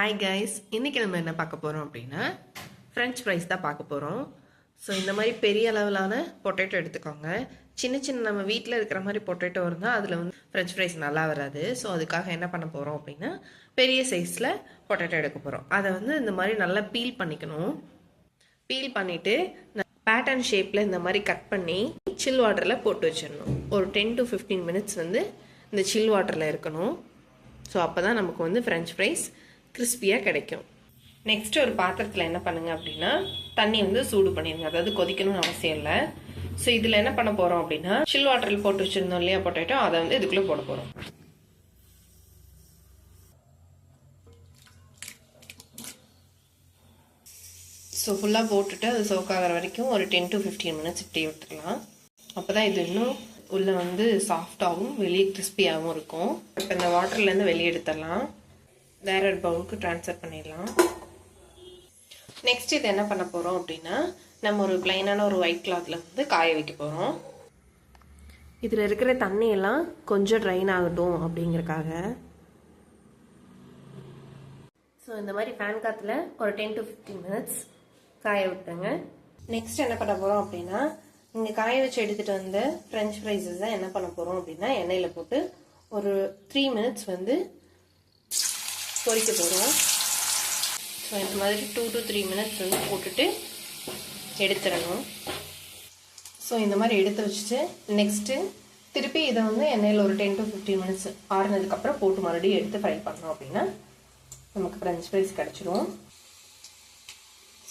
Hi guys, இன்றைக்கி நம்ம என்ன பார்க்க போகிறோம் அப்படின்னா ஃப்ரெஞ்ச் ஃப்ரைஸ் தான் பார்க்க போகிறோம். ஸோ இந்த மாதிரி பெரிய அளவிலான பொட்டேட்டோ எடுத்துக்கோங்க. சின்ன சின்ன நம்ம வீட்டில் இருக்கிற மாதிரி பொட்டேட்டோ இருந்தால் அதில் வந்து ஃப்ரெஞ்ச் ஃப்ரைஸ் நல்லா வராது. ஸோ அதுக்காக என்ன பண்ண போகிறோம் அப்படின்னா பெரிய சைஸில் பொட்டேட்டோ எடுக்க போகிறோம். அதை வந்து இந்த மாதிரி நல்லா பீல் பண்ணிக்கணும். பீல் பண்ணிவிட்டு பேட்டர்ன் ஷேப்பில் இந்த மாதிரி கட் பண்ணி சில் வாட்டரில் போட்டு வச்சிடணும். ஒரு 10 to 15 மினிட்ஸ் வந்து இந்த சில் வாட்டரில் இருக்கணும். ஸோ அப்போ தான் நமக்கு வந்து ஃப்ரெஞ்ச் ஃப்ரைஸ் கிறிஸ்பியாக கிடைக்கும். நெக்ஸ்ட் ஒரு பாத்திரத்தில் என்ன பண்ணுங்க அப்படின்னா தண்ணி வந்து சூடு பண்ணிடுங்க. அதாவது கொதிக்கணும்னு அவசியம் இல்லை. ஸோ இதில் என்ன பண்ண போகிறோம் அப்படின்னா சில் வாட்டரில் போட்டு வச்சுருந்தோம் இல்லையா பொட்டேட்டோ, அதை வந்து இதுக்குள்ளே போட போகிறோம். ஸோ ஃபுல்லாக போட்டுட்டு அது சோக் ஆகிற வரைக்கும் ஒரு 10 to 15 மினிட்ஸ் இப்படி விட்டுடலாம். அப்போ தான் இது இன்னும் உள்ளே வந்து சாஃப்டாகவும் வெளியே கிறிஸ்பியாகவும் இருக்கும். இப்போ இந்த வாட்டர்லேருந்து வெளியே எடுத்துடலாம். வேற ஒரு பவுலுக்கு ட்ரான்ஸ்ஃபர் பண்ணிடலாம். நெக்ஸ்ட் இது என்ன பண்ண போகிறோம் அப்படின்னா நம்ம ஒரு பிளைனான ஒரு ஒயிட் கிளாத்தில் வந்து காய வைக்க போகிறோம். இதில் இருக்கிற தண்ணியெல்லாம் கொஞ்சம் ட்ரைன் ஆகட்டும் அப்படிங்கிறக்காக. ஸோ இந்த மாதிரி ஃபேன் காற்றுல ஒரு 10 to 15 மினிட்ஸ் காய விட்டுங்க. நெக்ஸ்ட் என்ன பண்ண போகிறோம் அப்படின்னா இங்கே காய வச்சு எடுத்துகிட்டு வந்த ஃப்ரெஞ்ச் ஃப்ரைஸஸ் தான் என்ன பண்ண போகிறோம் அப்படின்னா எண்ணெயில் போட்டு ஒரு 3 மினிட்ஸ் வந்து பொரிக்க போகிறோம். ஸோ இந்த மாதிரி 2 to 3 மினிட்ஸ் வந்து போட்டுட்டு எடுத்துடணும். ஸோ இந்த மாதிரி எடுத்து வச்சுட்டு நெக்ஸ்ட்டு திருப்பி இதை வந்து எண்ணெயில் ஒரு 10 to 15 மினிட்ஸ் ஆறுனதுக்கப்புறம் போட்டு மறுபடியும் எடுத்து ஃப்ரை பண்ணோம் அப்படின்னா நமக்கு ஃப்ரெஞ்ச் ஃப்ரைஸ் கிடச்சிரும்.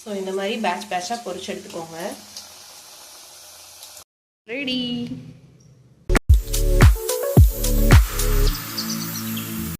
ஸோ இந்த மாதிரி பேட்சாக பொரிச்சு எடுத்துக்கோங்க. ரெடி.